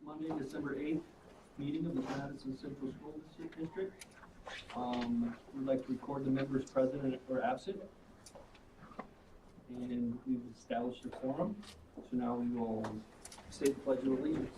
Monday, December 8th meeting of the Madison Central School District. We'd like to record the members present or absent. And we've established a quorum. So now we will say the Pledge of Allegiance.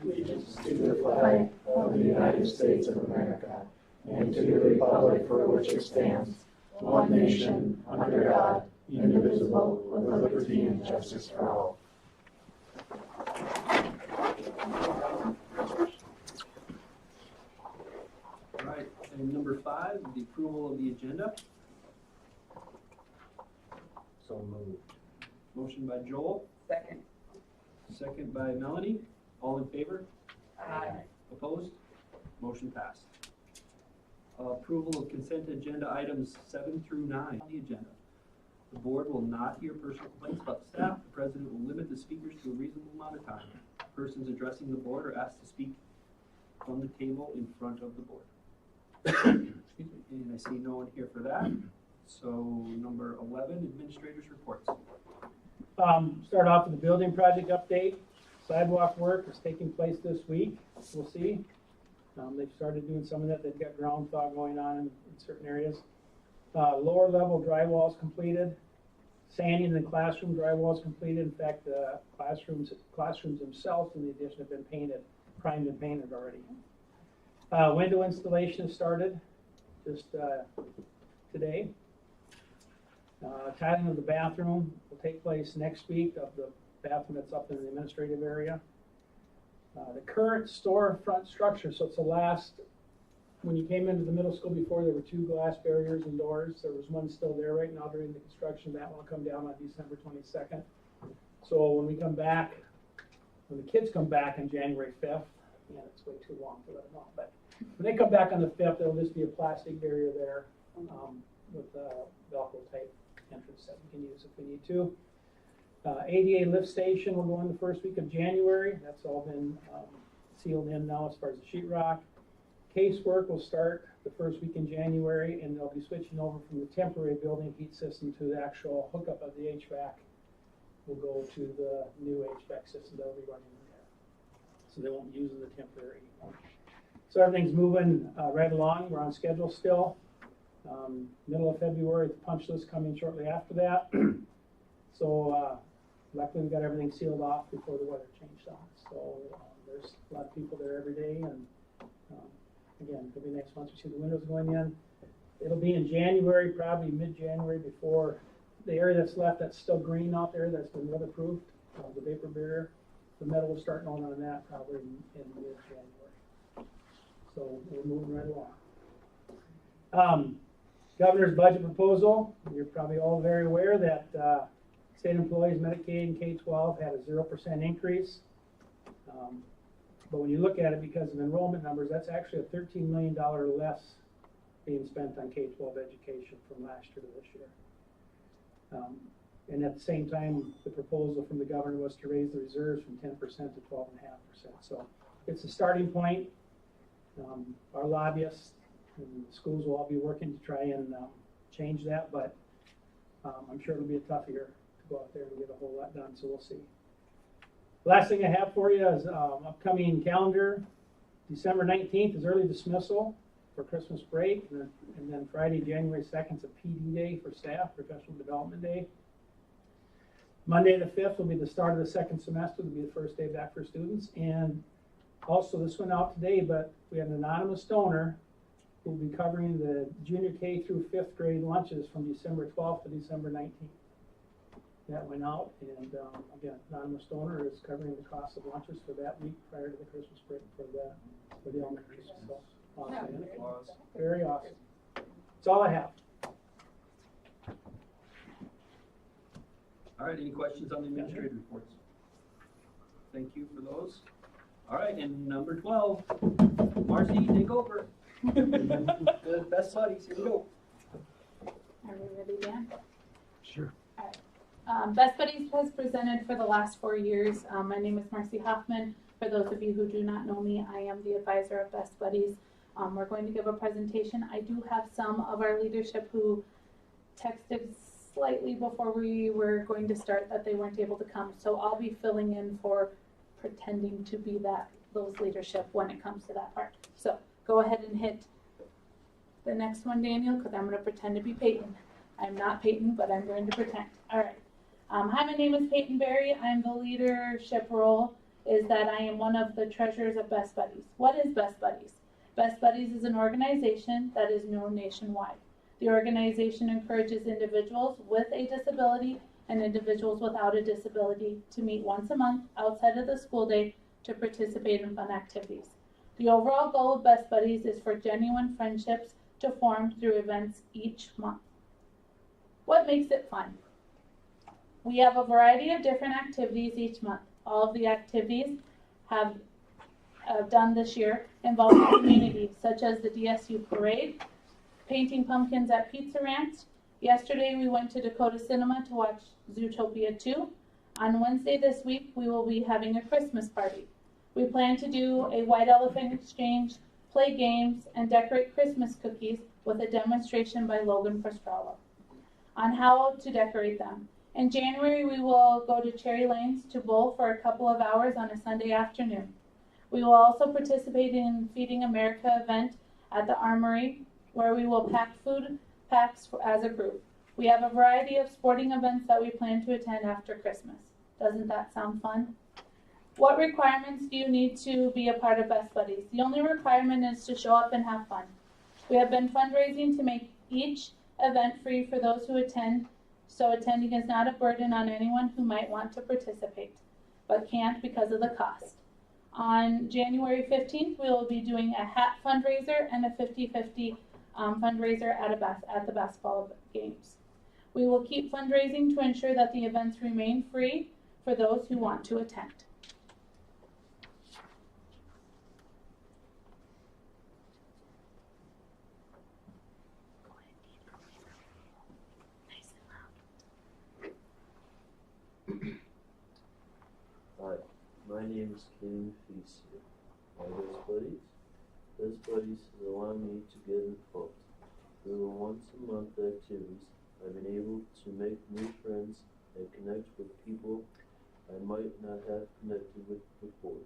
Allegiance to the flag of the United States of America and to the republic for which it stands, one nation, under God, indivisible, with liberty and justice for all. All right, and number 5, the approval of the agenda. So moved. Motion by Joel. Second. Second by Melanie. All in favor? Aye. Opposed? Motion passed. Approval of consent agenda items 7 through 9 on the agenda. The board will not hear personal complaints about staff. The president will limit the speakers to a reasonable amount of time. Persons addressing the board are asked to speak from the table in front of the board. Excuse me. And I see no one here for that. So number 11, administrators reports. Start off with the building project update. Sidewalk work is taking place this week. We'll see. They've started doing some of that. They've got ground thaw going on in certain areas. Lower level drywalls completed. Sanding the classroom drywalls completed. In fact, the classrooms themselves in the addition have been painted, primed and painted already. Window installation has started just today. Tiling of the bathroom will take place next week, of the bathroom that's up in the administrative area. The current storefront structure, so it's the last, when you came into the middle school before, there were 2 glass barriers and doors. There was one still there right now during the construction. That will come down on December 22nd. So when we come back, when the kids come back on January 5th, yeah, it's way too long to let them know, but when they come back on the 5th, there'll just be a plastic barrier there with a Velcro type entrance that we can use if we need to. ADA lift station will go in the first week of January. That's all been sealed in now as far as the sheetrock. Casework will start the first week in January, and they'll be switching over from the temporary building heat system to the actual hookup of the HVAC. Will go to the new HVAC system that will be running in there. So they won't be using the temporary anymore. So everything's moving right along. We're on schedule still. Middle of February, the punch list coming shortly after that. So luckily we got everything sealed off before the weather changed on. So there's a lot of people there every day, and again, it'll be next month we see the windows going in. It'll be in January, probably mid-January, before the area that's left that's still green out there, that's been weatherproofed, the vapor barrier. The metal will start going on that probably in mid-January. So we're moving right along. Governor's budget proposal. You're probably all very aware that state employees, Medicaid and K-12 had a 0% increase. But when you look at it, because of enrollment numbers, that's actually a $13 million less being spent on K-12 education from last year to this year. And at the same time, the proposal from the governor was to raise the reserves from 10% to 12.5%. So it's a starting point. Our lobbyists and the schools will all be working to try and change that, but I'm sure it'll be a tough year to go out there and get a whole lot done, so we'll see. Last thing I have for you is upcoming calendar. December 19th is early dismissal for Christmas break, and then Friday, January 2nd is a PD day for staff, Professional Development Day. Monday the 5th will be the start of the second semester. It'll be the first day back for students. And also, this went out today, but we had an anonymous donor who will be covering the junior K through 5th grade lunches from December 12th to December 19th. That went out, and again, anonymous donor is covering the cost of lunches for that week prior to the Christmas break for the elementary school. So, awesome. Very awesome. That's all I have. All right, any questions on the administrative reports? Thank you for those. All right, and number 12, Marcy, take over. The best buddies, here we go. Are we ready, Dan? Sure. All right. Best Buddies has presented for the last 4 years. My name is Marcy Hoffman. For those of you who do not know me, I am the advisor of Best Buddies. We're going to give a presentation. I do have some of our leadership who texted slightly before we were going to start that they weren't able to come. So I'll be filling in for pretending to be those leadership when it comes to that part. So go ahead and hit the next one, Daniel, because I'm going to pretend to be Peyton. I'm not Peyton, but I'm going to pretend. All right. Hi, my name is Peyton Berry. I'm the leadership role is that I am one of the treasurers of Best Buddies. What is Best Buddies? Best Buddies is an organization that is known nationwide. The organization encourages individuals with a disability and individuals without a disability to meet once a month outside of the school day to participate in fun activities. The overall goal of Best Buddies is for genuine friendships to form through events each month. What makes it fun? We have a variety of different activities each month. All of the activities have done this year involve the community, such as the DSU Parade, painting pumpkins at Pizza Ranch. Yesterday we went to Dakota Cinema to watch Zootopia 2. On Wednesday this week we will be having a Christmas party. We plan to do a white elephant exchange, play games, and decorate Christmas cookies with a demonstration by Logan Prostrella on how to decorate them. In January we will go to Cherry Lanes to bowl for a couple of hours on a Sunday afternoon. We will also participate in Feeding America event at the Armory, where we will pack food packs as a group. We have a variety of sporting events that we plan to attend after Christmas. Doesn't that sound fun? What requirements do you need to be a part of Best Buddies? The only requirement is to show up and have fun. We have been fundraising to make each event free for those who attend, so attending is not a burden on anyone who might want to participate, but can't because of the cost. On January 15th, we will be doing a hat fundraiser and a 50-50 fundraiser at the basketball games. We will keep fundraising to ensure that the events remain free for those who want to attend. Hi, my name is Kenny Felicia. My Best Buddies. Best Buddies has allowed me to get involved. Through the once-a-month activities, I've been able to make new friends and connect with people I might not have connected with before.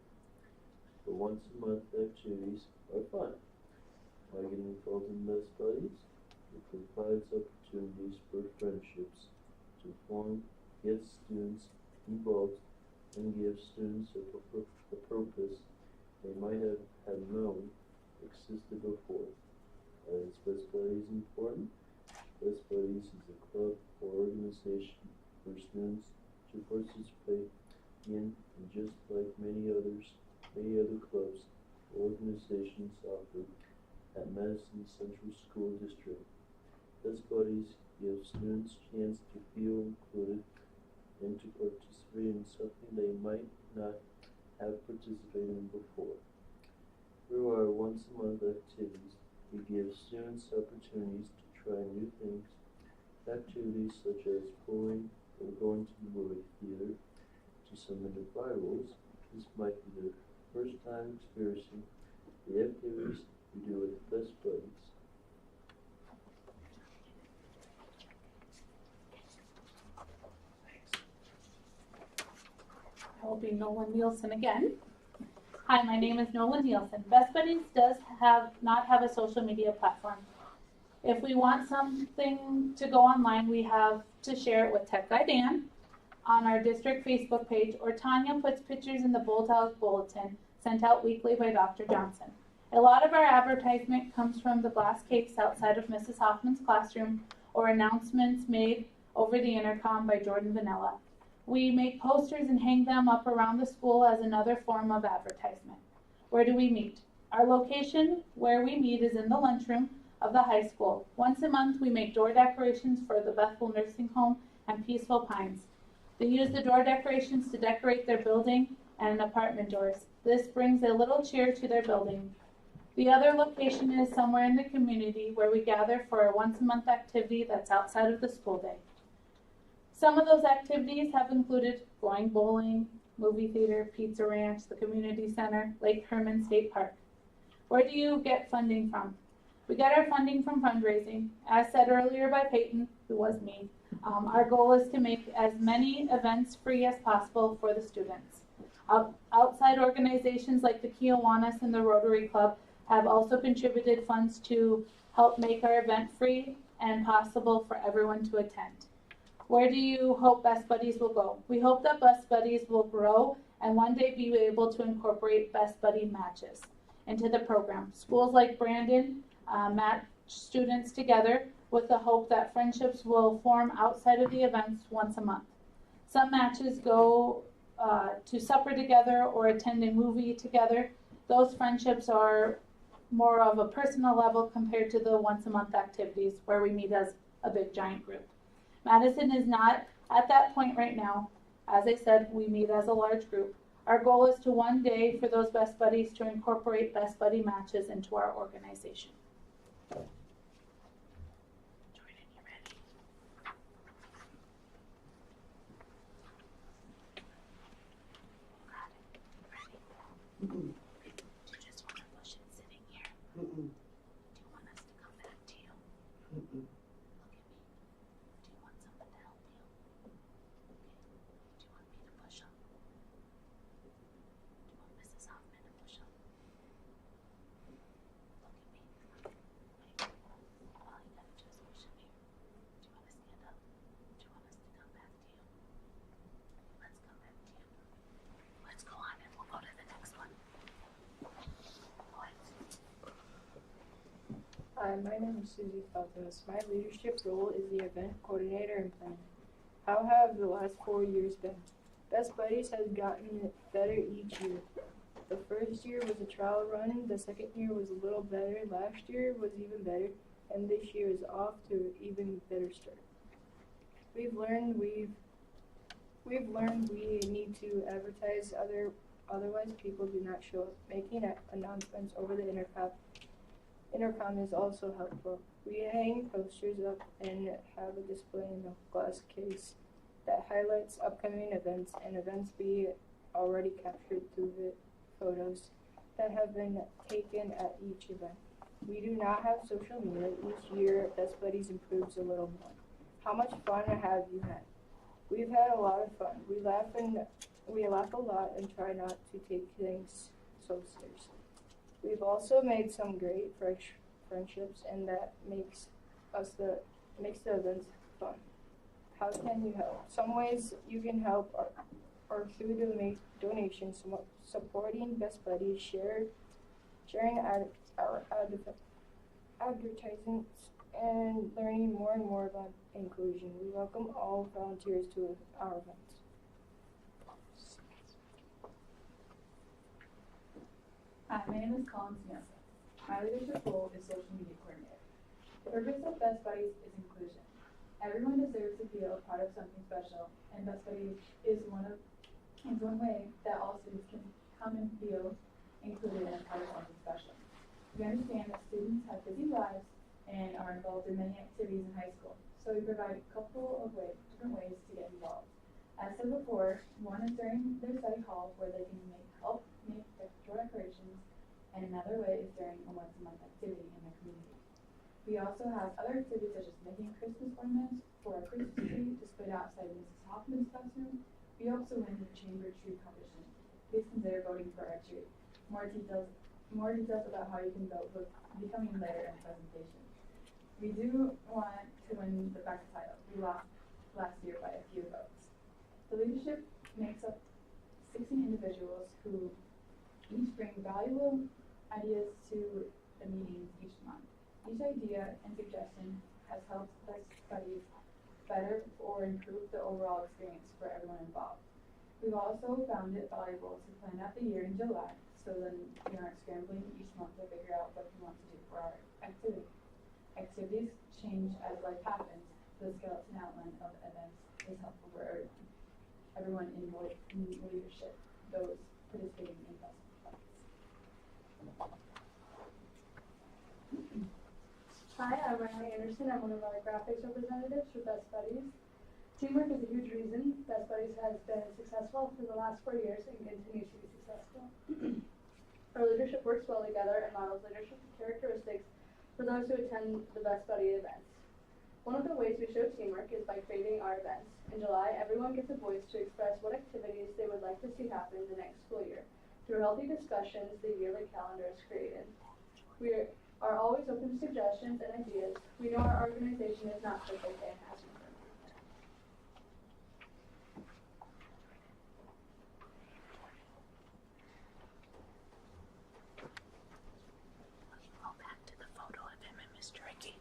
The once-a-month activities are fun. By getting involved in Best Buddies, it provides opportunities for friendships to form, get students involved, and give students a purpose they might have known existed before. Is Best Buddies important? Best Buddies is a club or organization for students to participate in, and just like many other clubs or organizations offered at Madison Central School District. Best Buddies gives students a chance to feel included and to participate in something they might not have participated in before. Through our once-a-month activities, we give students opportunities to try new things, activities such as pulling or going to the movie theater. To some individuals, this might be their first time experiencing the activities we do with Best Buddies. I will be Nolan Nielsen again. Hi, my name is Nolan Nielsen. Best Buddies does not have a social media platform. If we want something to go online, we have to share it with Tech Guy Dan on our district Facebook page, or Tanya puts pictures in the Bulldogs Bulletin sent out weekly by Dr. Johnson. A lot of our advertisement comes from the glass case outside of Mrs. Hoffman's classroom, or announcements made over the intercom by Jordan Vanilla. We make posters and hang them up around the school as another form of advertisement. Where do we meet? Our location where we meet is in the lunchroom of the high school. Once a month, we make door decorations for the Bethel Nursing Home and Peaceful Pines. They use the door decorations to decorate their building and apartment doors. This brings a little cheer to their building. The other location is somewhere in the community where we gather for a once-a-month activity that's outside of the school day. Some of those activities have included going bowling, movie theater, Pizza Ranch, the community center, Lake Herman State Park. Where do you get funding from? We get our funding from fundraising. As said earlier by Peyton, who was me, our goal is to make as many events free as possible for the students. Outside organizations like the Kiwanis and the Rotary Club have also contributed funds to help make our event free and possible for everyone to attend. Where do you hope Best Buddies will go? We hope that Best Buddies will grow and one day be able to incorporate Best Buddy matches into the program. Schools like Brandon match students together with the hope that friendships will form outside of the events once a month. Some matches go to supper together or attend a movie together. Those friendships are more of a personal level compared to the once a month activities where we meet as a big giant group. Madison is not at that point right now. As I said, we meet as a large group. Our goal is to one day for those Best Buddies to incorporate Best Buddy matches into our organization. Do you just want to push it sitting here? Do you want us to come back to you? Look at me. Do you want someone to help you? Okay. Do you want me to push up? Do you want Mrs. Hoffman to push up? Look at me. Wait. All you gotta do is push up here. Do you want to stand up? Do you want us to come back to you? Let's come back to you. Let's go on and we'll go to the next one. Hi, my name is Susie Feltus. My leadership role is the event coordinator and planner. How have the last 4 years been? Best Buddies has gotten better each year. The first year was a trial run, the second year was a little better, last year was even better, and this year is off to an even better start. We've learned we need to advertise, otherwise people do not show up. Making announcements over the intercom is also helpful. We hang posters up and have a display in a glass case that highlights upcoming events and events we already captured through the photos that have been taken at each event. We do not have social media. Each year, Best Buddies improves a little more. How much fun have you had? We've had a lot of fun. We laugh a lot and try not to take things so seriously. We've also made some great friendships, and that makes the events fun. How can you help? Some ways you can help are through donations, supporting Best Buddies, sharing our advertisements, and learning more and more about inclusion. We welcome all volunteers to our events. Hi, my name is Colin Smith. My leadership role is social media coordinator. The purpose of Best Buddies is inclusion. Everyone deserves to feel part of something special, and Best Buddies is one way that all students can come and feel included and part of something special. We understand that students have busy lives and are involved in many activities in high school, so we provide a couple of different ways to get involved. As said before, one is during their study hall where they can help make decorations, and another way is during a once-a-month activity in their community. We also have other activities such as making Christmas ornaments for our Christmas tree displayed outside Mrs. Hoffman's classroom. We also win the chamber tree competition. Please consider voting for our tree. More details about how you can vote will be coming later in the presentation. We do want to win the back title. We lost last year by a few votes. The leadership makes up 16 individuals who each bring valuable ideas to the meetings each month. Each idea and suggestion has helped Best Buddies better or improve the overall experience for everyone involved. We've also found it valuable to plan out the year in July, so then we aren't scrambling each month to figure out what we want to do for our activity. Activities change as life happens. The skeleton outline of events is helpful for everyone in leadership, those participating in Best Buddies. Hi, I'm Riley Anderson. I'm one of our graphics representatives for Best Buddies. Teamwork is a huge reason Best Buddies has been successful for the last 4 years and continues to be successful. Our leadership works well together and models leadership characteristics for those who attend the Best Buddy events. One of the ways we show teamwork is by creating our events. In July, everyone gets a voice to express what activities they would like to see happen the next school year. Through healthy discussions, the yearly calendar is created. We are always open to suggestions and ideas. We know our organization is not perfect and has room for improvement. Go back to the photo of him and Mr. Ricky.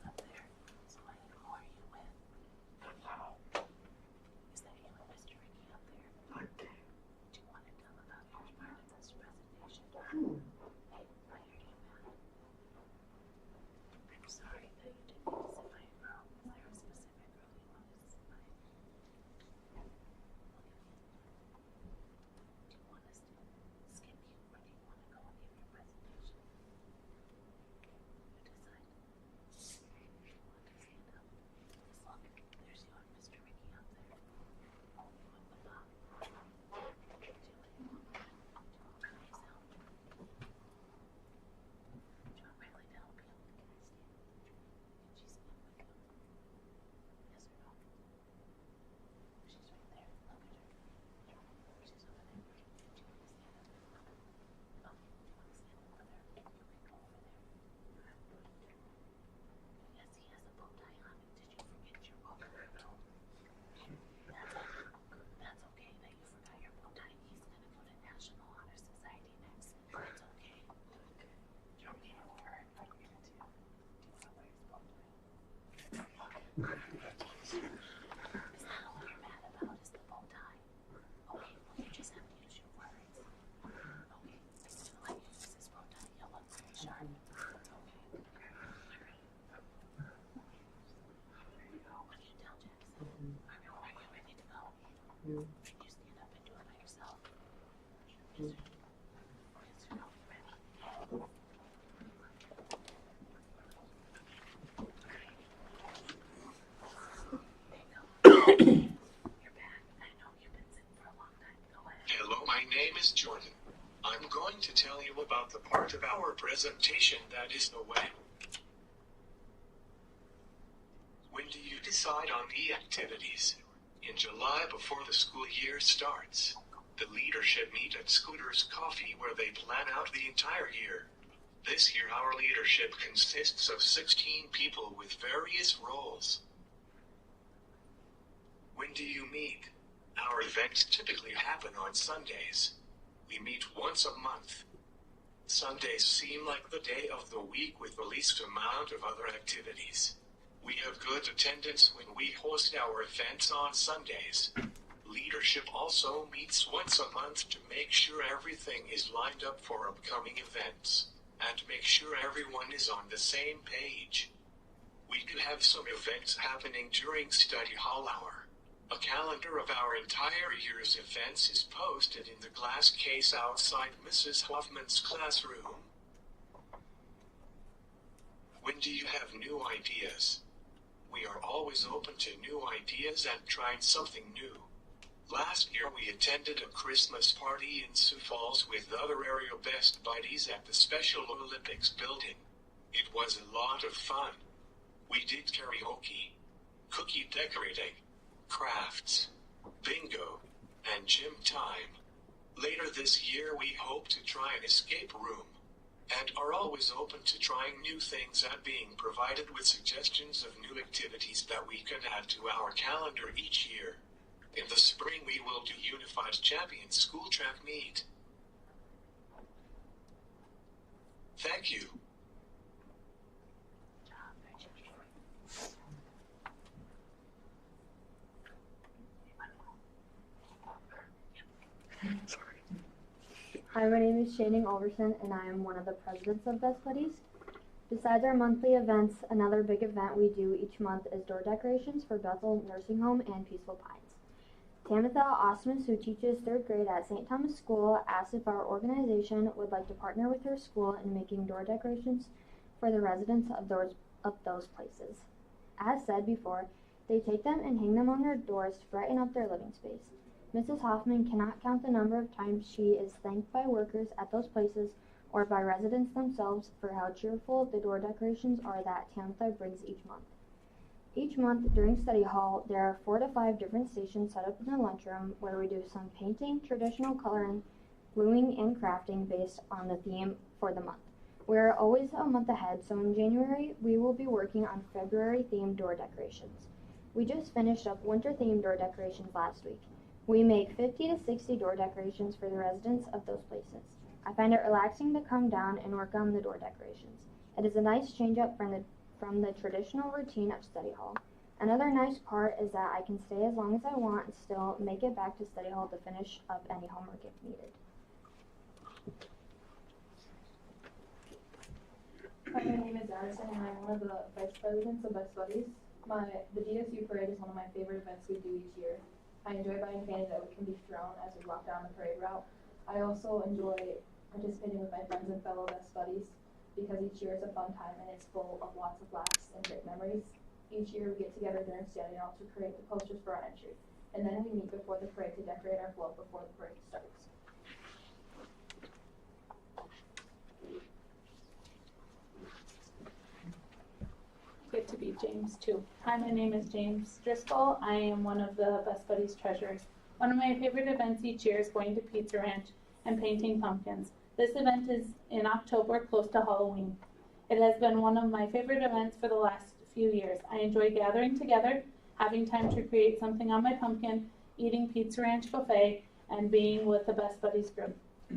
Up there. So who are you with? Is that you and Mr. Ricky up there? Do you want to tell about your part of this presentation? Hey, I heard you, man. I'm sorry that you didn't get to sit by a girl. Is there a specific girl you wanted to sit by? Do you want us to skip you, or do you want to go and give your presentation? You decide. You want to stand up? Just look, there's you and Mr. Ricky up there. You want the mom? Do you want to organize help? Do you want Riley to help you? Can she stand with you? Yes or no? She's right there. Look at her. She's over there. Do you want to stand up? Oh, do you want to stand over there? You can go over there. Yes, he has a bow tie on. Did you forget your bow? No. That's okay that you forgot your bow tie. He's gonna go to National Honor Society next. It's okay. You're okay with her. I'll give it to you. Do you want to wear his bow tie? Is that all you're mad about is the bow tie? Okay, well you just have to use your words. Okay, I'm gonna let you use this bow tie. You'll look very sharp. Okay. What do you tell Jackson? Are you ready to go? Can you stand up and do it by yourself? Yes or no? Ready? There you go. You're back. I know you've been sitting for a long time. Go ahead. Hello, my name is Jordan. I'm going to tell you about the part of our presentation that is the way. When do you decide on the activities? In July, before the school year starts. The leadership meet at Scooter's Coffee where they plan out the entire year. This year our leadership consists of 16 people with various roles. When do you meet? Our events typically happen on Sundays. We meet once a month. Sundays seem like the day of the week with the least amount of other activities. We have good attendance when we host our events on Sundays. Leadership also meets once a month to make sure everything is lined up for upcoming events, and make sure everyone is on the same page. We do have some events happening during study hall hour. A calendar of our entire year's events is posted in the glass case outside Mrs. Hoffman's classroom. When do you have new ideas? We are always open to new ideas and trying something new. Last year we attended a Christmas party in Sioux Falls with other area best buddies at the Special Olympics building. It was a lot of fun. We did karaoke, cookie decorating, crafts, bingo, and gym time. Later this year we hope to try an escape room, and are always open to trying new things and being provided with suggestions of new activities that we can add to our calendar each year. In the spring we will do Unified Champion School Track Meet. Thank you. Hi, my name is Shannon Alverson, and I am one of the presidents of Best Buddies. Besides our monthly events, another big event we do each month is door decorations for Bethel Nursing Home and Peaceful Pines. Tamitha Osmus, who teaches 3rd grade at St. Thomas School, asked if our organization would like to partner with her school in making door decorations for the residents of those places. As said before, they take them and hang them on their doors to brighten up their living space. Mrs. Hoffman cannot count the number of times she is thanked by workers at those places or by residents themselves for how cheerful the door decorations are that Tantha brings each month. Each month during study hall, there are 4 to 5 different stations set up in the lunchroom where we do some painting, traditional coloring, gluing, and crafting based on the theme for the month. We are always a month ahead, so in January we will be working on February themed door decorations. We just finished up winter themed door decorations last week. We make 50 to 60 door decorations for the residents of those places. I find it relaxing to come down and work on the door decorations. It is a nice change up from the traditional routine of study hall. Another nice part is that I can stay as long as I want and still make it back to study hall to finish up any homework if needed. Hi, my name is Madison, and I'm one of the vice presidents of Best Buddies. The DSU parade is one of my favorite events we do each year. I enjoy buying candy that can be thrown as we walk down the parade route. I also enjoy participating with my friends and fellow Best Buddies because each year is a fun time and it's full of lots of laughs and great memories. Each year we get together during standing out to create the posters for our entry, and then we meet before the parade to decorate our float before the parade starts. Good to be James too. Hi, my name is James Driscoll. I am one of the Best Buddies treasurers. One of my favorite events each year is going to Pizza Ranch and painting pumpkins. This event is in October, close to Halloween. It has been one of my favorite events for the last few years. I enjoy gathering together, having time to create something on my pumpkin, eating Pizza Ranch buffet, and being with the Best Buddies group.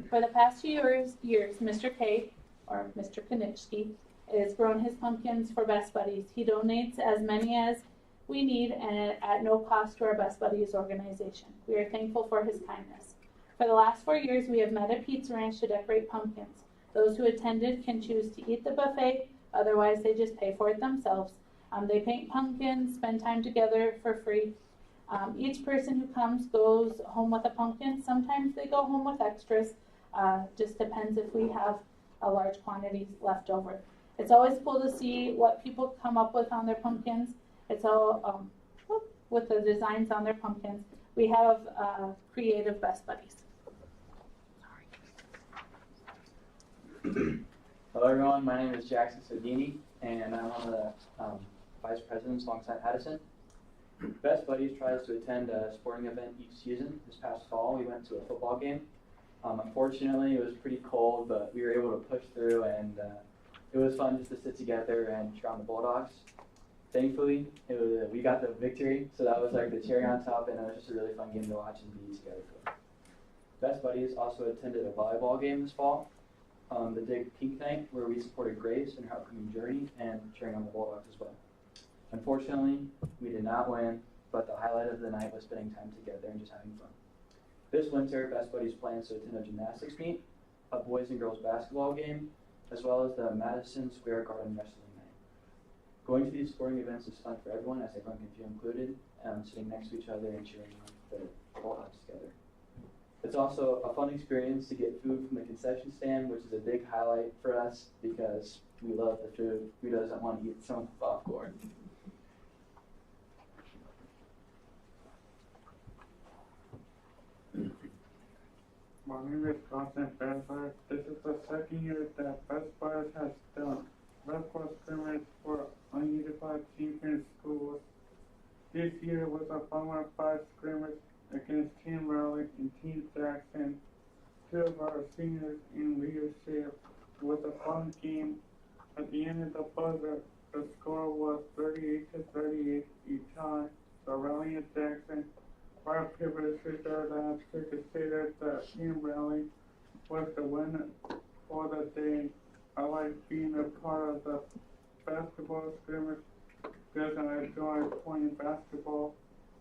For the past few years, Mr. K, or Mr. Konitsky, has grown his pumpkins for Best Buddies. He donates as many as we need and at no cost to our Best Buddies organization. We are thankful for his kindness. For the last 4 years, we have met at Pizza Ranch to decorate pumpkins. Those who attended can choose to eat the buffet, otherwise they just pay for it themselves. They paint pumpkins, spend time together for free. Each person who comes goes home with a pumpkin. Sometimes they go home with extras. Just depends if we have a large quantity left over. It's always cool to see what people come up with on their pumpkins. It's all with the designs on their pumpkins. We have creative Best Buddies. Hello everyone, my name is Jackson Sodini, and I'm one of the vice presidents alongside Madison. Best Buddies tries to attend a sporting event each season. This past fall we went to a football game. Unfortunately it was pretty cold, but we were able to push through, and it was fun just to sit together and cheer on the Bulldogs. Thankfully, we got the victory, so that was like the cherry on top, and it was just a really fun game to watch and be together for. Best Buddies also attended a volleyball game this fall, the Dig Pink Night, where we supported Grace in her upcoming journey and cheering on the Bulldogs as well. Unfortunately, we did not win, but the highlight of the night was spending time together and just having fun. This winter, Best Buddies plans to attend a gymnastics meet, a boys and girls basketball game, as well as the Madison Square Garden Wrestling Night. Going to these sporting events is fun for everyone, as everyone can feel included, sitting next to each other and cheering on the Bulldogs together. It's also a fun experience to get food from the concession stand, which is a big highlight for us because we love the food. Who doesn't want to eat some popcorn? My name is Constant Benford. This is the second year that Best Buddies has done basketball scrimmage for ununified champion schools. This year was a 5-on-5 scrimmage against Team Raleigh and Team Jackson. 2 of our seniors in leadership. It was a fun game. At the end of the buzzer, the score was 38-38 each time. So Raleigh and Jackson are privileged to consider that Team Raleigh was the winner for the day. I like being a part of the basketball scrimmage because I enjoy playing basketball.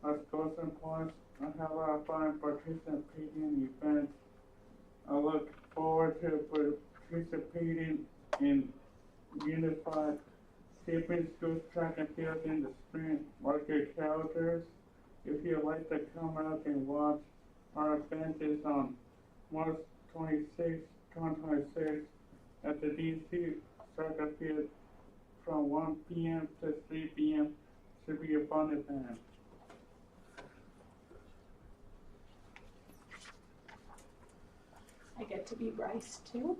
As goals and points, I have a lot of fun participating in events. I look forward to participating in unified champion schools track and field in the spring. Mark your calendars. If you'd like to come out and watch, our event is on March 26, 2026 at the DC Circuit Field from 1 p.m. to 3 p.m. Should be a fun event. to be Bryce too.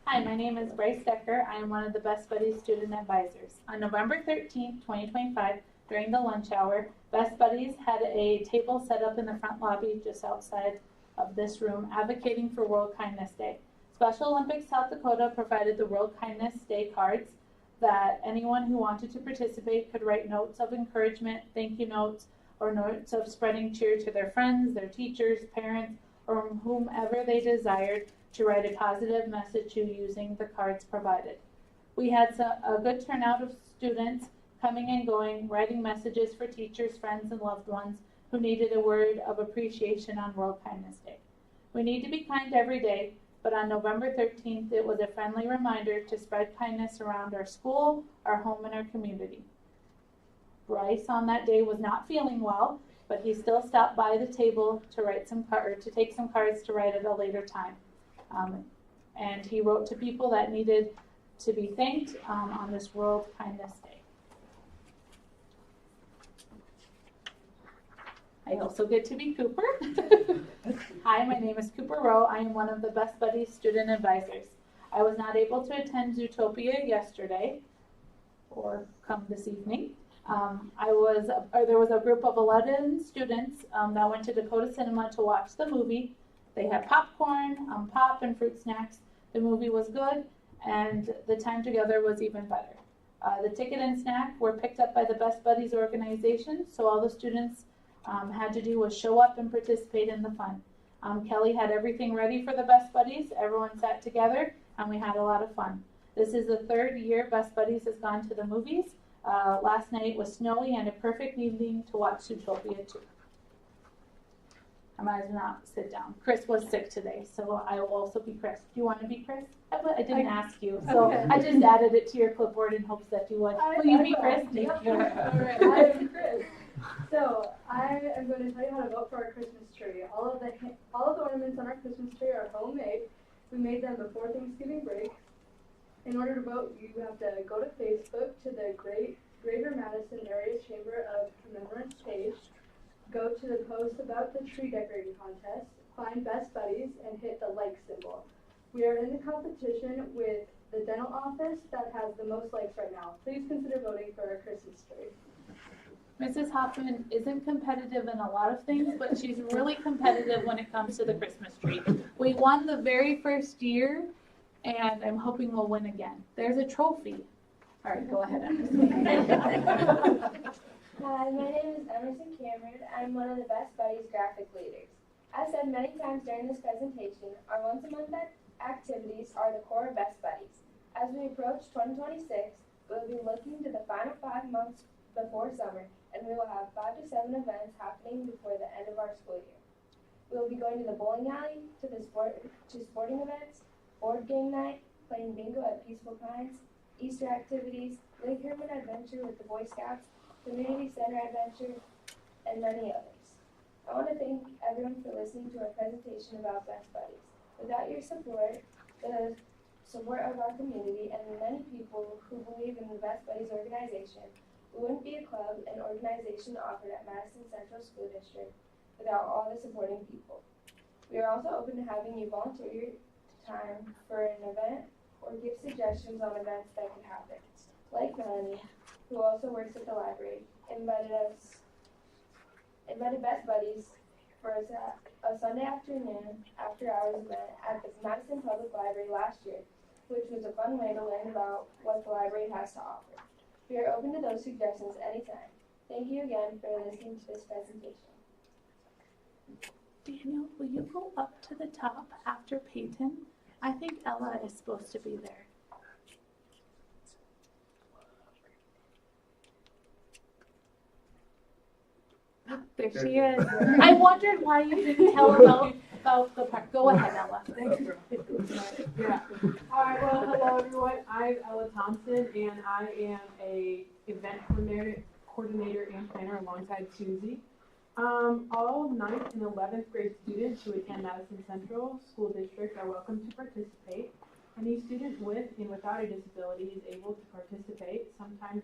Hi, my name is Bryce Decker. I am one of the Best Buddies student advisors. On November 13th, 2025, during the lunch hour, Best Buddies had a table set up in the front lobby just outside of this room advocating for World Kindness Day. Special Olympics South Dakota provided the World Kindness Day cards that anyone who wanted to participate could write notes of encouragement, thank you notes, or notes of spreading cheer to their friends, their teachers, parents, or whomever they desired to write a positive message to using the cards provided. We had a good turnout of students coming and going, writing messages for teachers, friends, and loved ones who needed a word of appreciation on World Kindness Day. We need to be kind every day, but on November 13th, it was a friendly reminder to spread kindness around our school, our home, and our community. Bryce on that day was not feeling well, but he still stopped by the table to write to take some cards to write at a later time. And he wrote to people that needed to be thanked on this World Kindness Day. I also get to be Cooper. Hi, my name is Cooper Rowe. I am one of the Best Buddies student advisors. I was not able to attend Zootopia yesterday, or come this evening. There was a group of 11 students that went to Dakota Cinema to watch the movie. They had popcorn, pop, and fruit snacks. The movie was good, and the time together was even better. The ticket and snack were picked up by the Best Buddies organization, so all the students had to do was show up and participate in the fun. Kelly had everything ready for the Best Buddies. Everyone sat together, and we had a lot of fun. This is the third year Best Buddies has gone to the movies. Last night was snowy and a perfect evening to watch Zootopia 2. I might as well not sit down. Chris was sick today, so I will also be Chris. Do you want to be Chris? I didn't ask you, so Okay. I just added it to your clipboard in hopes that you would. Will you be Chris? Yep. All right, I am Chris. So I am going to tell you how to vote for our Christmas tree. All of the ornaments on our Christmas tree are homemade. We made them before Thanksgiving break. In order to vote, you have to go to Facebook to the Greater Madison Area Chamber of Remembrance page. Go to the post about the tree decorating contest, find Best Buddies, and hit the like symbol. We are in the competition with the dental office that has the most likes right now. Please consider voting for our Christmas tree. Mrs. Hoffman isn't competitive in a lot of things, but she's really competitive when it comes to the Christmas tree. We won the very first year, and I'm hoping we'll win again. There's a trophy. All right, go ahead, Emerson. Hi, my name is Emerson Cameron. I'm one of the Best Buddies graphic leaders. As said many times during this presentation, our once-a-month activities are the core of Best Buddies. As we approach 2026, we'll be looking to the final 5 months before summer, and we will have 5 to 7 events happening before the end of our school year. We will be going to the bowling alley, to sporting events, board game night, playing bingo at Peaceful Pines, Easter activities, Lake Herman Adventure with the Boy Scouts, Community Center Adventure, and many others. I want to thank everyone for listening to our presentation about Best Buddies. Without your support, the support of our community, and the many people who believe in the Best Buddies organization, we wouldn't be a club and organization offered at Madison Central School District without all the supporting people. We are also open to having you volunteer your time for an event or give suggestions on events that could happen. Like Melanie, who also works at the library, invited Best Buddies for a Sunday afternoon after-hours event at the Madison Public Library last year, which was a fun way to learn about what the library has to offer. We are open to those suggestions anytime. Thank you again for listening to this presentation. Daniel, will you go up to the top after Peyton? I think Ella is supposed to be there. There she is. I wondered why you didn't tell about the park. Go ahead, Ella. Yeah. All right. Well, hello everyone. I'm Ella Thompson, and I am a event coordinator and planner alongside Susie. All 9th and 11th grade students who attend Madison Central School District are welcome to participate. Any student with and without a disability is able to participate. Sometimes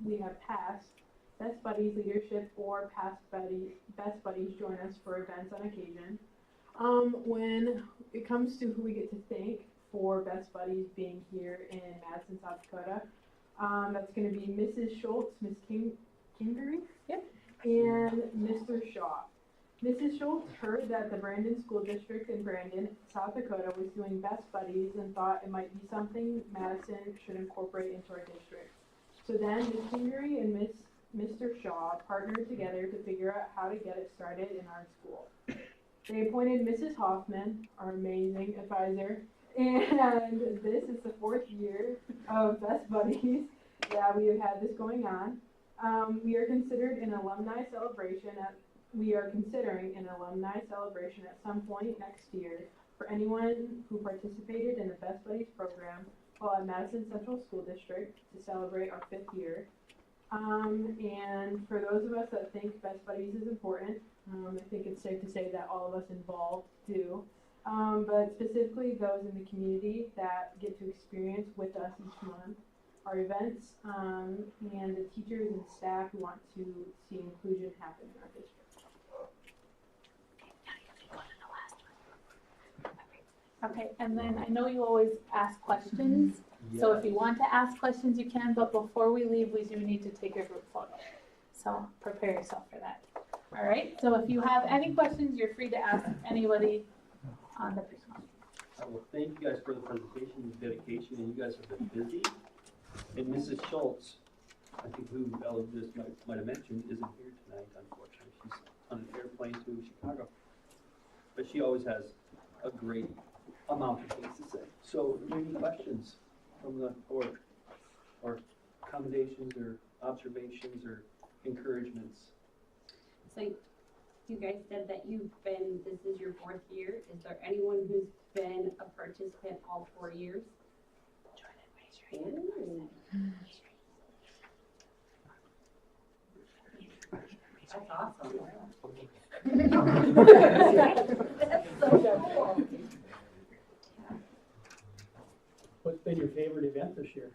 we have past Best Buddies leadership or past Best Buddies join us for events on occasion. When it comes to who we get to thank for Best Buddies being here in Madison, South Dakota, that's going to be Mrs. Schultz, Miss Kingery, Yep. and Mr. Shaw. Mrs. Schultz heard that the Brandon School District in Brandon, South Dakota was doing Best Buddies and thought it might be something Madison should incorporate into our district. So then Miss Kingery and Mr. Shaw partnered together to figure out how to get it started in our school. They appointed Mrs. Hoffman, our amazing advisor, and this is the 4th year of Best Buddies that we have had this going on. We are considering an alumni celebration at some point next year for anyone who participated in the Best Buddies program while at Madison Central School District to celebrate our 5th year. And for those of us that think Best Buddies is important, I think it's safe to say that all of us involved do. But specifically those in the community that get to experience with us each month our events, and the teachers and staff who want to see inclusion happen in our district. Okay, and then I know you always ask questions, so if you want to ask questions, you can, but before we leave, we do need to take a group photo. So prepare yourself for that. All right, so if you have any questions, you're free to ask anybody on the pre-con. Well, thank you guys for the presentation and dedication, and you guys have been busy. And Mrs. Schultz, I think who Ella just might have mentioned, isn't here tonight, unfortunately. She's on an airplane to Chicago. But she always has a great amount of things to say. So, are there any questions from the board, or accommodations, or observations, or encouragements? So, you guys said that this is your 4th year. Is there anyone who's been a participant all 4 years? Join and raise your hand. That's awesome. That's so cool. What's been your favorite event this year?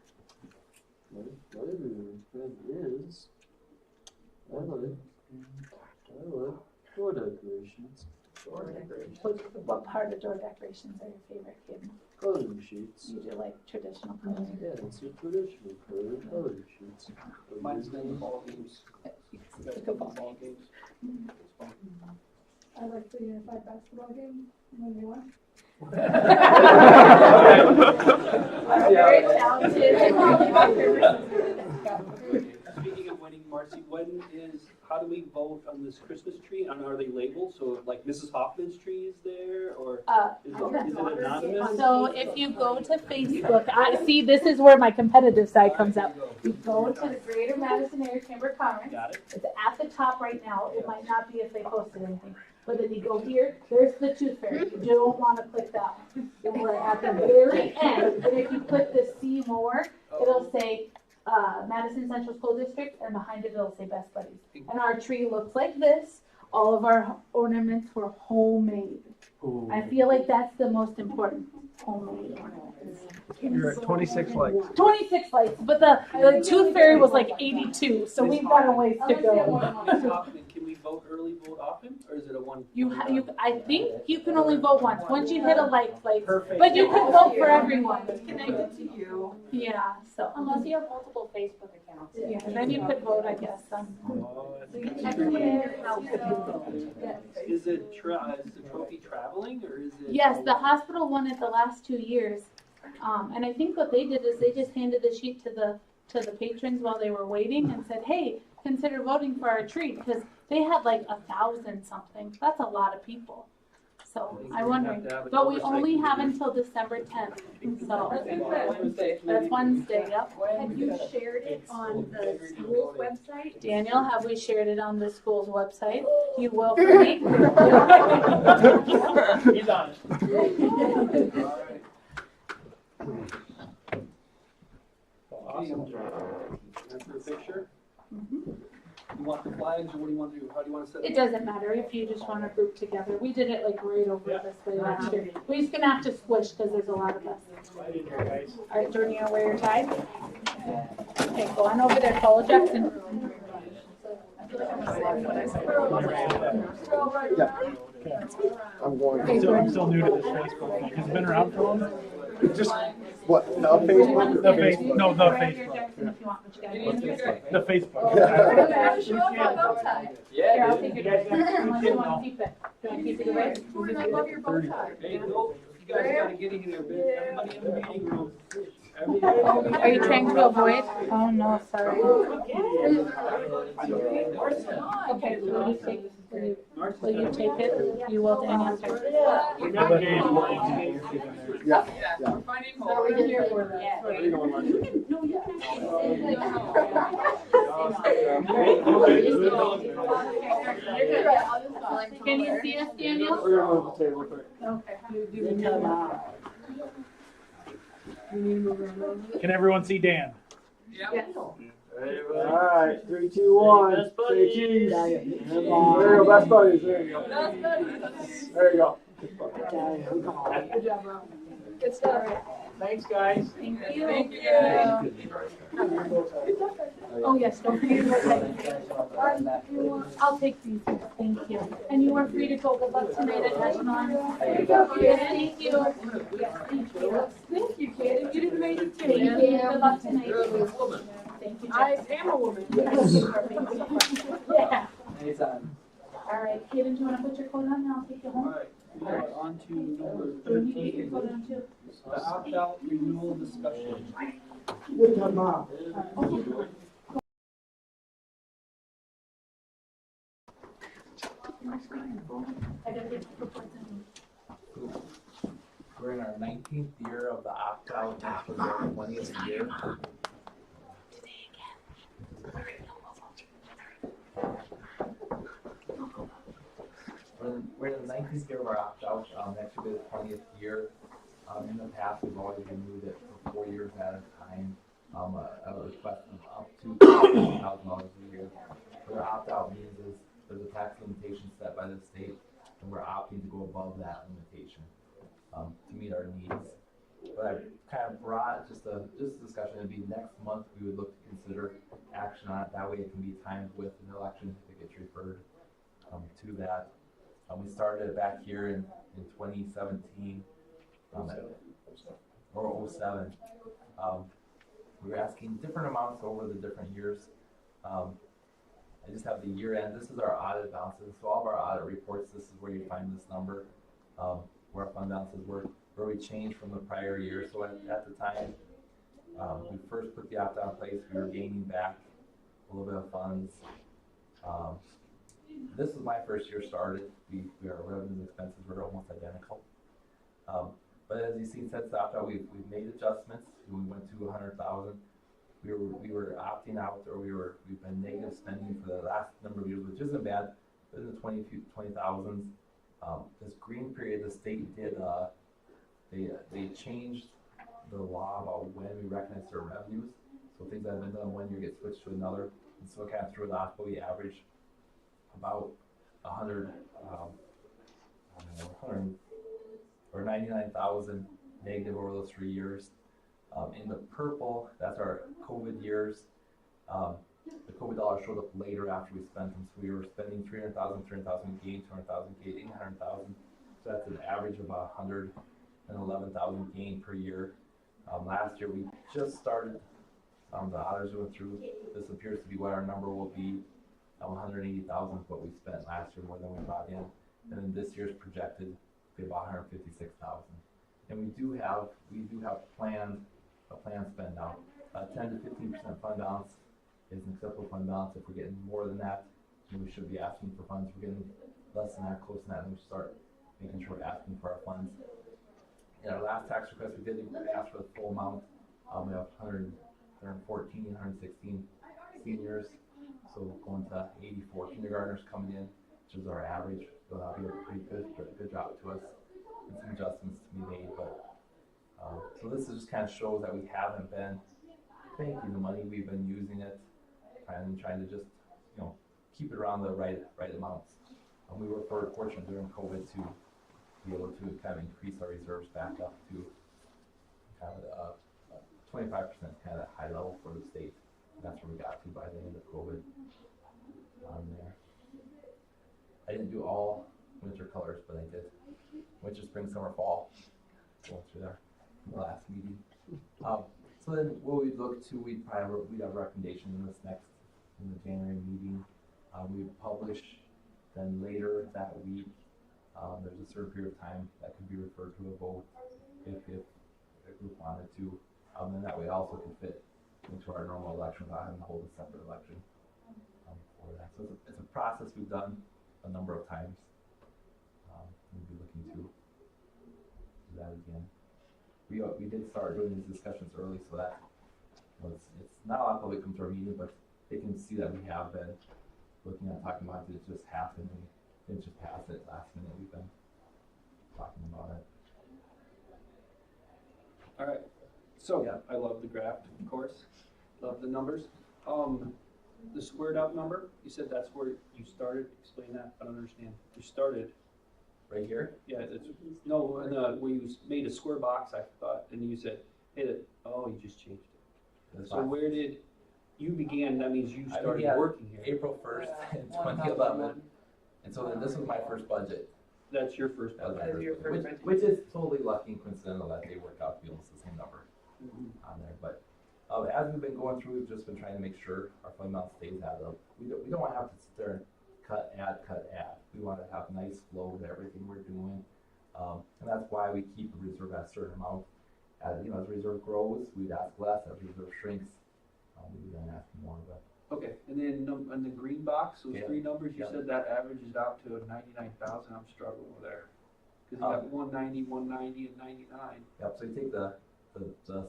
My favorite event is, I like door decorations. What part of door decorations are your favorite, kid? Coloring sheets. You do like traditional coloring? Yeah, it's a traditional coloring sheets. Mine's been the ball games. Ball games. I like the 5 basketball game when they won. Very talented. Speaking of winning, Marcy, how do we vote on this Christmas tree? And are they labeled? So like Mrs. Hoffman's tree is there, or is it anonymous? So if you go to Facebook, this is where my competitive side comes out. You go to the Greater Madison Area Chamber of Commerce. Got it. It's at the top right now. It might not be if they posted anything. But then you go here, there's the tooth fairy. You don't want to click that one. And we're at the very end. And if you click the see more, it'll say Madison Central School District, and behind it it'll say Best Buddies. And our tree looks like this. All of our ornaments were homemade. Ooh. I feel like that's the most important, homemade ornaments. You're at 26 likes. 26 likes, but the tooth fairy was like 82, so we've got a ways to go. Can we vote early, vote often, or is it a one? I think you can only vote once. Once you hit a like, Perfect. but you can vote for everyone. It's connected to you. Yeah, so. Unless you have multiple Facebook accounts. Yeah, and then you could vote, I guess, Is the trophy traveling, or is it? Yes, the hospital won it the last 2 years. And I think what they did is they just handed the sheet to the patrons while they were waiting and said, hey, consider voting for our tree, because they had like 1,000 something. That's a lot of people. So I'm wondering, but we only have until December 10th. So that's Wednesday, yep. Have you shared it on the school's website? Daniel, have we shared it on the school's website? You will for me? He's on it. All right. Awesome. For a picture? You want the flags, or what do you want to do? How do you want to set it? It doesn't matter if you just want to group together. We did it like right over this way last year. We're just gonna have to squish because there's a lot of us. All right, Jordan, you wanna wear your tie? Okay, go on over there, follow Jackson. Yeah. I'm going I'm still new to this Facebook thing. Has it been around for long? just what the Facebook? The Facebook. No, the Facebook. The Facebook. Here, I'll take your dress. Unless you want to keep it. Do you want to keep it away? I love your bow tie. Hey, no, you guys gotta get in here, everybody in the meeting room. Are you trying to avoid? Oh, no, sorry. Okay, will you take it? You will, Daniel. Yeah. So we're here for that. Can you see us, Daniel? We're gonna move the table quick. Okay. Can everyone see Dan? Yes. All right, 3, 2, 1. Say cheese. There you go, best buddies. There you go. There you go. Good job, bro. Good stuff. Thanks, guys. Thank you. Oh, yes, don't forget your I'll take these, thank you. And you are free to go. Good luck tonight at Echelon. There you go, kid. Thank you. Yes, thank you. Thank you, kid. You didn't make it too. Thank you. Good luck tonight. Thank you. I am a woman. Yeah. Anytime. All right, Kaden, do you want to put your coat on and I'll take you home? On to number Do you need to get your coat on too? the opt-out renewal discussion. Good job, Mom. We're in our 19th year of the opt-out, this was our 20th year. We're in the 19th year of our opt-out, actually the 20th year. In the past, we've always renewed it for 4 years at a time. A request of up to $1,000 a year. What our opt-out means is there's a tax limitation set by the state, and we're opting to go above that limitation to meet our needs. But I kind of brought just a discussion. It'd be next month we would look to consider action on it. That way it can be timed with an election if it gets referred to that. We started it back here in 2017 or 07. We were asking different amounts over the different years. I just have the year end. This is our audit balances. So all of our audit reports, this is where you find this number, where our fund balances were, where we changed from the prior year. So at the time, we first put the opt-out in place, we were gaining back a little bit of funds. This was my first year started. Our revenues and expenses were almost identical. But as you see, since the opt-out, we've made adjustments. We went to 100,000. We were opting out, or we've been negative spending for the last number of years, which isn't bad. But in the 20,000s, this green period, the state did they changed the law about when we recognize our revenues. So things that have been done one year get switched to another, and so it kind of threw it off. But we average about 100 or 99,000 negative over those 3 years. In the purple, that's our COVID years. The COVID dollars showed up later after we spent them. So we were spending 300,000 gain, 200,000 gain, 800,000. So that's an average of 111,000 gain per year. Last year we just started. The auditors went through. This appears to be what our number will be. 180,000 is what we spent last year, more than we brought in. And then this year's projected to be about 156,000. And we do have a planned spend now. 10 to 15% fund balance is an acceptable fund balance. If we're getting more than that, then we should be asking for funds. If we're getting less than that, close to that, then we should start making sure we're asking for our funds. In our last tax request, we did ask for the full amount. We have 114, 116 seniors, so going to 84 kindergartners coming in, which is our average. So that'll be a pretty good job to us, and some adjustments to be made. But so this just kind of shows that we haven't been banking the money. We've been using it and trying to just keep it around the right amounts. We were fortunate during COVID to be able to kind of increase our reserves back up to kind of 25%, kind of high level for the state. And that's where we got to by the end of COVID on there. I didn't do all winter colors, but I did winter, spring, summer, fall, going through there, the last meeting. So then what we'd look to, we'd have recommendation in this next, in the January meeting. We'd publish then later that week. There's a certain period of time that could be referred to a vote if a group wanted to. And that way also could fit into our normal election without having to hold a separate election for that. So it's a process we've done a number of times. We'll be looking to do that again. We did start doing these discussions early, so that it's not a lot of public come to our meeting, but they can see that we have been looking at talking about it. It just happened. We didn't just pass it last minute. We've been talking about it. All right. So yeah, I love the graph, of course. Love the numbers. The squared up number, you said that's where you started. Explain that. I don't understand. You started right here. Yeah, it's no, where you made a square box. I thought, and you said, "Hey, oh, you just changed it." That's so fine. where did you began? That means you started working here. April 1st in 2011, and so then this was my first budget. That's your first budget. Which is totally lucky and coincidental that they worked out to be almost the same number on there. But as we've been going through, we've just been trying to make sure our fund balance stays added up. We don't want to have to sit there and cut, add. We want to have nice flow to everything we're doing, and that's why we keep a reserve at a certain amount. As as reserve grows, we'd ask less. As reserve shrinks, we then ask more. But okay, and then on the green box, those three numbers, you said that averages out to 99,000. I'm struggling with there because you got 190, 190, and 99. Yep. So you take the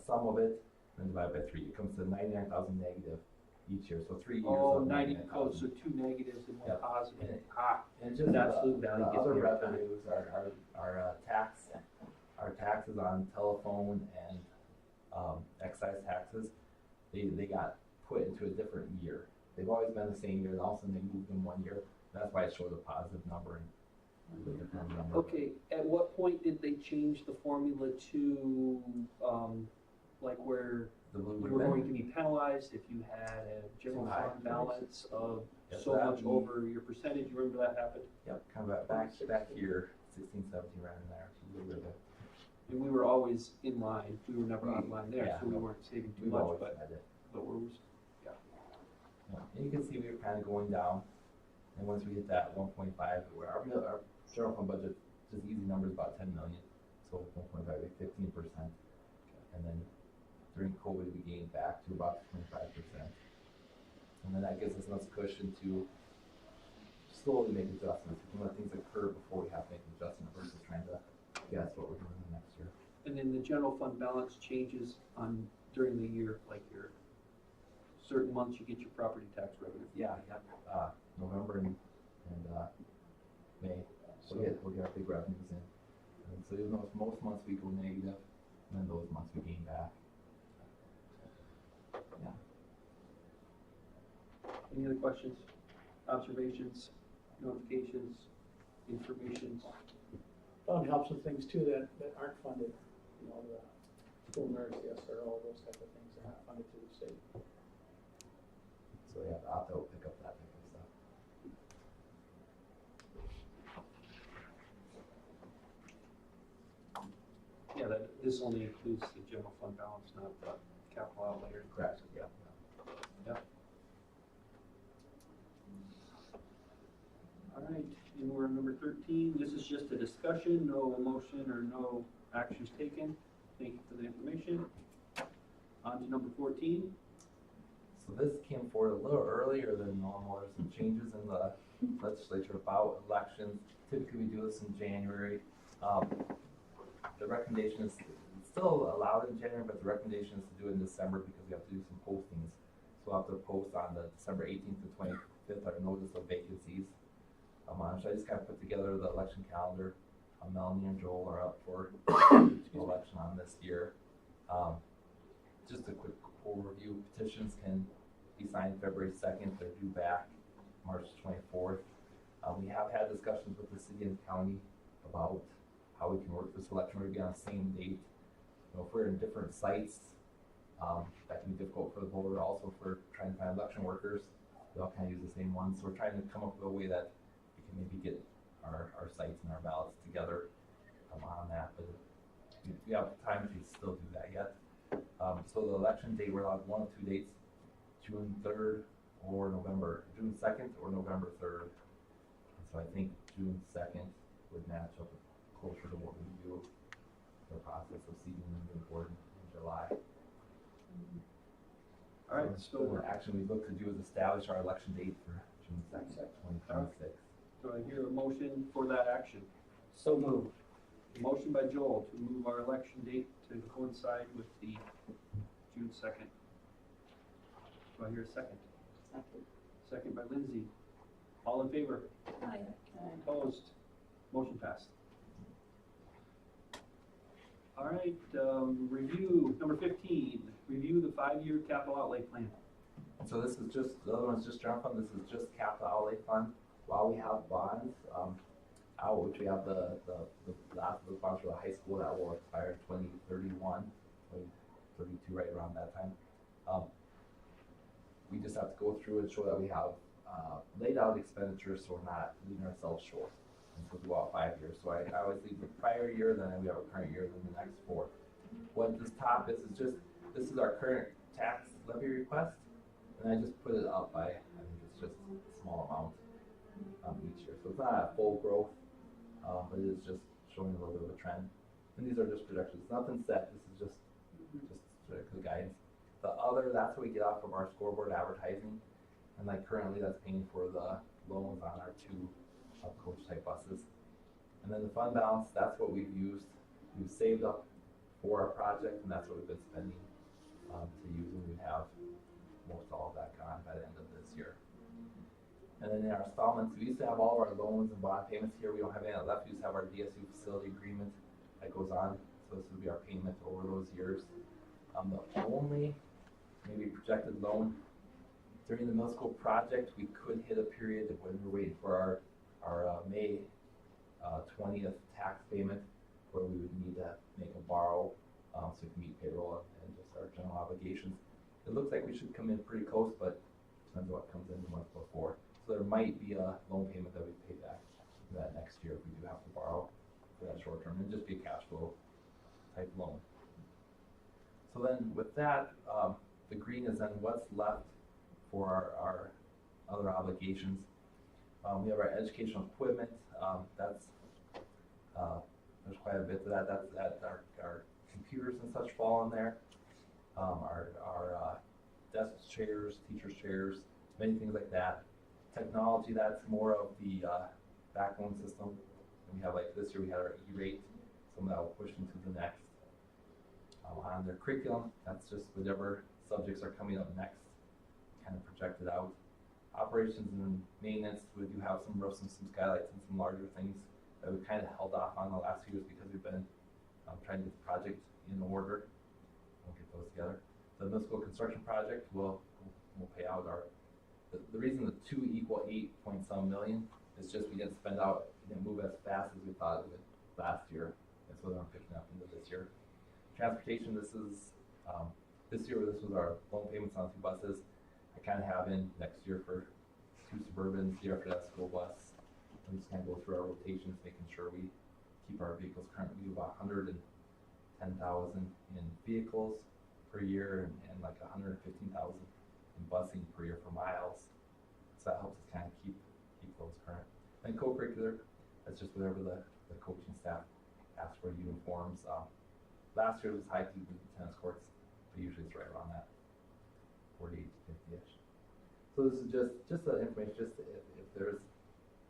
sum of it and divide by 3. It comes to 99,000 negative each year. So 3 years. Oh, 90. Oh, so 2 negatives and 1 positive. And just absolute value. The other revenues our taxes on telephone and excise taxes. They got put into a different year. They've always been the same year, and all of a sudden they moved them 1 year. That's why it shows a positive number and a different number. Okay, at what point did they change the formula to like where you were going to be penalized if you had a general fund balance of so much over your percentage? You remember that happened? Yep, kind of back here, 16, 17, right in there. A little bit of it. And we were always in line. We were never out of line there, so we weren't saving too much. But we're and you can see we were kind of going down, and once we hit that 1.5, our general fund budget, just easy numbers, about 10 million. So 1.5, like 15%, and then during COVID we gained back to about 25%, and then that gives us enough cushion to slowly make adjustments. We can let things occur before we have to make an adjustment versus trying to guess what we're doing the next year. And then the general fund balance changes during the year, like your certain months you get your property tax revenue. Yeah. November and May, we'll get our big revenues in. And so you'll notice most months we go negative, and then those months we gain back. Yeah. Any other questions, observations, notifications, informations? Well, it helps with things too that aren't funded. The school nurse, the SRO, those type of things are not funded through the state. So yeah, the opt-out will pick up that type of stuff. Yeah, this only includes the general fund balance, not the capital outlay. Correct. Yeah. All right, and we're on number 13. This is just a discussion, no motion or no actions taken. Thank you for the information. On to number 14. So this came forward a little earlier than normal. There's some changes in the legislature about elections. Typically we do this in January. The recommendation is it's still allowed in January, but the recommendation is to do it in December because we have to do some postings. So we'll have to post on the December 18th to 25th our notice of vacancies. So I just kind of put together the election calendar. Melanie and Joel are up for election on this year. Just a quick overview. Petitions can be signed February 2nd. They're due back March 24th. We have had discussions with the city and county about how we can work this election. We're going to be on the same date. If we're in different sites, that can be difficult for the voter. Also, if we're trying to find election workers, we all kind of use the same ones. So we're trying to come up with a way that we can maybe get our sites and our ballots together on that, but we have time to still do that yet. So the election date, we're allowed one of two dates, June 3rd or June 2nd or November 3rd. So I think June 2nd would match up closer to what we do, the process of seating the new board in July. All right, so the action we look to do is establish our election date for June 2nd, 2026. Do I hear a motion for that action? So moved. A motion by Joel to move our election date to coincide with the June 2nd. Do I hear a second? Second. Second by Lindsay. All in favor? Aye. Opposed? Motion passed. All right, review, number 15, review the 5-year capital outlay plan. So this is just, the other one's just general fund, this is just capital outlay fund. While we have bonds, out, which we have the last of the bonds for the high school that will expire in 2031, 2032, right around that time. We just have to go through and show that we have laid out expenditures so we're not leaving ourselves short. And so throughout 5 years. So I always leave the prior year, then we have a current year, then the next 4. What this top is just, this is our current tax levy request. And I just put it up by, I think it's just a small amount each year. So it's not a full growth, but it is just showing a little bit of a trend. And these are just projections, nothing set, this is just the guidance. The other, that's what we get out from our scoreboard advertising. And like currently that's paying for the loans on our 2 coach type buses. And then the fund balance, that's what we've used. We've saved up for our project and that's what we've been spending to use, and we have most all of that gone by the end of this year. And then in our installments, we used to have all of our loans and bond payments here. We don't have any left. We used to have our DSU facility agreement that goes on. So this would be our payment over those years. The only maybe projected loan during the middle school project, we could hit a period when we're waiting for our May 20th tax payment, where we would need to make a borrow so we can meet payroll and just our general obligations. It looks like we should come in pretty close, but depends on what comes in the month before. So there might be a loan payment that we pay back that next year if we do have to borrow for that short term, and just be a cash flow type loan. So then with that, the green is then what's left for our other obligations. We have our educational equipment. There's quite a bit to that. That's our computers and such fall in there. Our desk chairs, teachers' chairs, many things like that. Technology, that's more of the backbone system. And we have, like this year, we had our E-rate, some that will push into the next. On their curriculum, that's just whatever subjects are coming up next, kind of projected out. Operations and maintenance, we do have some roofs and some skylights and some larger things that we kind of held off on the last few years because we've been trying to get the project in order. We'll get those together. The middle school construction project will pay out the reason the 2 equal 8-point-some million is just we didn't move as fast as we thought it would last year, and so they're picking up into this year. Transportation, this is this year this was our loan payments on 2 buses. I kind of have in next year for 2 Suburbans, the year after that school bus. We just kind of go through our rotations, making sure we keep our vehicles current. We do about 110,000 in vehicles per year and like 115,000 in busing per year for miles. So that helps us kind of keep those current. And co-curricular, that's just whatever the coaching staff asks for, uniforms. Last year was high to the tennis courts, but usually it's right around that 48 to 50-ish. So this is just the information, just if there's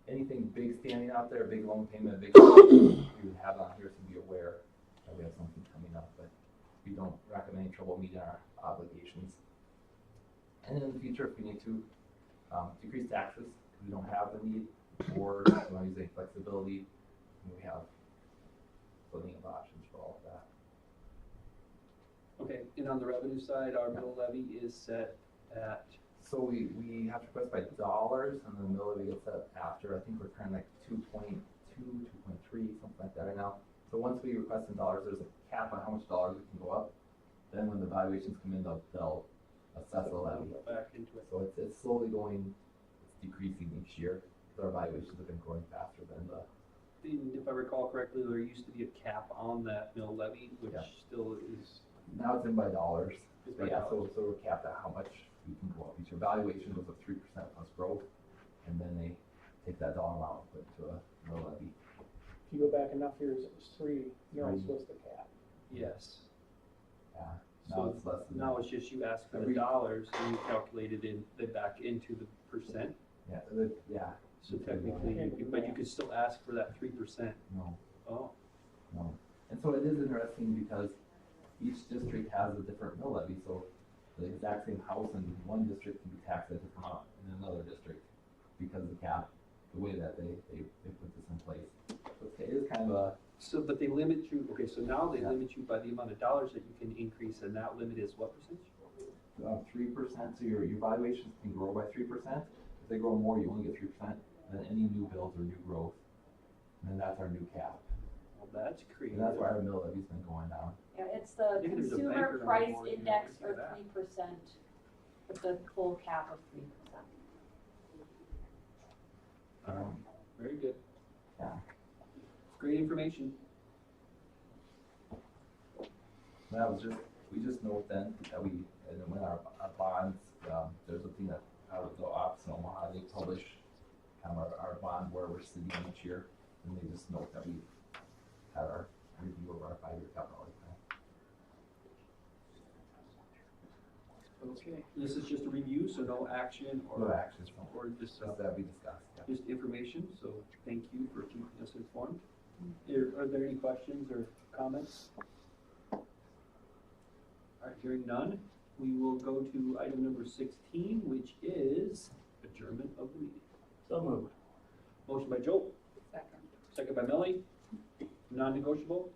anything big standing out there, a big loan payment, a big we would have on here to be aware that we have something coming up, but we don't recommend any trouble meeting our obligations. And in the future, if we need to decrease taxes, because we don't have the need, or we want to use any flexibility, we have plenty of options for all of that. Okay, and on the revenue side, our mill levy is set at? So we have to request by dollars, and the mill levy gets set after. I think we're currently like 2.2, 2.3, something like that right now. So once we request in dollars, there's a cap on how much dollars we can go up. Then when the valuations come in, they'll assess the levy. Back into it. So it's slowly going, it's decreasing each year. their evaluations have been growing faster than the, And if I recall correctly, there used to be a cap on that mill levy, which Yeah. still is. now it's in by dollars. It's by Yeah, dollars. so we're capped at how much we can go up. Each evaluation was a 3% plus growth, and then they take that dollar amount and put it to a mill levy. If you go back enough years, it was 3 mills was the cap. Yes. Yeah, now So it's less than now that. it's just you ask for the Every- dollars and you calculate it in, then back into the percent. Yeah, yeah, So technically, but you could still ask for that 3%. no. Oh, No. And so it is interesting because each district has a different mill levy, so the exact same house in one district can be taxed at a different amount in another district because of the cap, the way that they put this in place. So it is kind of a, so, but they limit you, okay, so now they Yeah. limit you by the amount of dollars that you can increase, and that limit is what percentage? 3%, so your valuations can grow by 3%. If they grow more, you only get 3%, then any new builds or new growth, and then that's our new cap. Well, that's creative. And that's why our mill levy's been going down. Yeah, it's the Maybe there's a consumer banker price more, you know, index look for at that. 3%, with the full cap of 3%. Very good. Yeah. Great information. That was just, we just note then that we, and then when our bonds, there's a thing that out of the office in Omaha, they publish kind of our bond where we're sitting each year, and they just note that we had our review of our 5-year capital plan. Okay, this is just a review, so no action or. No actions, no. Or just, Just that we discussed, yeah. just information, so thank you for keeping us informed. Are there any questions or comments? All right, hearing none, we will go to item number 16, which is adjournment of the meeting. So moved. Motion by Joe, Second. second by Melanie. Non-negotiable,